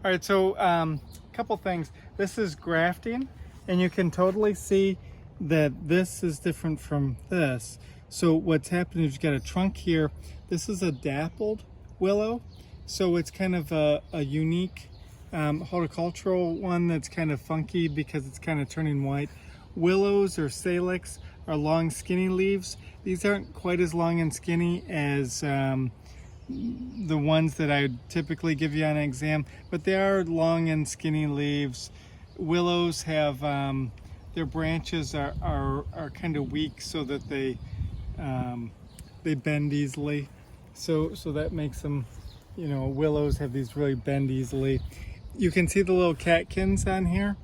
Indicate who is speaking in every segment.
Speaker 1: All right, so a couple things. This is grafting, and you can totally see that this is different from this. So what's happening is you've got a trunk here. This is a dappled willow, so it's kind of a unique horticultural one that's kind of funky because it's kind of turning white. Willows or salix are long, skinny leaves. These aren't quite as long and skinny as the ones that I would typically give you on an exam, but they are long and skinny leaves. Willows have their branches are kind of weak so that they bend easily. So that makes them, you know, willows have these really bend easily. You can see the little catkins on here.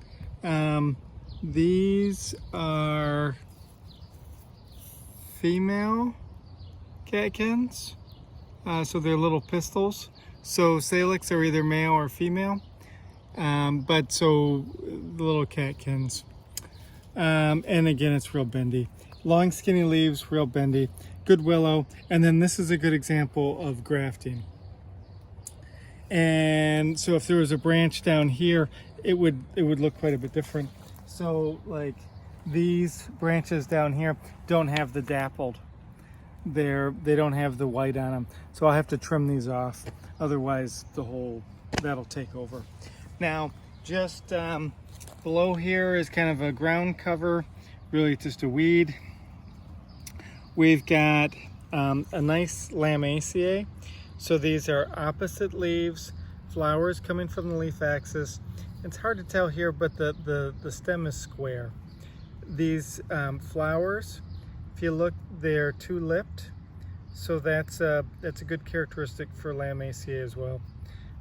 Speaker 1: These are female catkins. So they're little pistils. So salix are either male or female. But so the little catkins. And again, it's real bendy. Long skinny leaves, real bendy. Good willow. And then this is a good example of grafting. And so if there was a branch down here, it would look quite a bit different. So like these branches down here don't have the dappled. They don't have the white on them, so I'll have to trim these off, otherwise that'll take over. Now just below here is kind of a ground cover, really just a weed. We've got a nice Lamiaceae. So these are opposite leaves, flowers coming from the leaf axis. It's hard to tell here, but the stem is square. These flowers, if you look, they're two-lipped, so that's a good characteristic for Lamiaceae as well.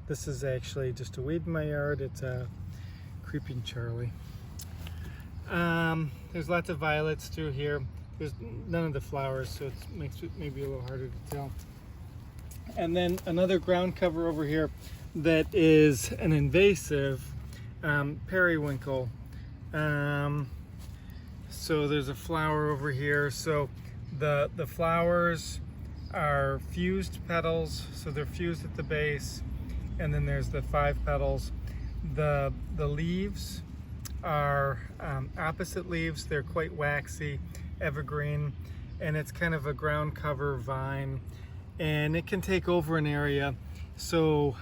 Speaker 1: This is actually just a weed in my yard. It's a creeping Charlie. There's lots of violets through here. There's none of the flowers, so it makes it maybe a little harder to tell. And then another ground cover over here that is an invasive periwinkle. So there's a flower over here. So the flowers are fused petals, so they're fused at the base, and then there's the 5 petals. The leaves are opposite leaves. They're quite waxy, evergreen, and it's kind of a ground cover vine, and it can take over an area. So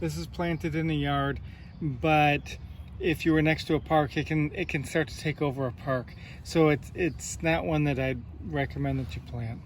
Speaker 1: this is planted in a yard, but if you were next to a park, it can start to take over a park. So it's not one that I'd recommend that you plant.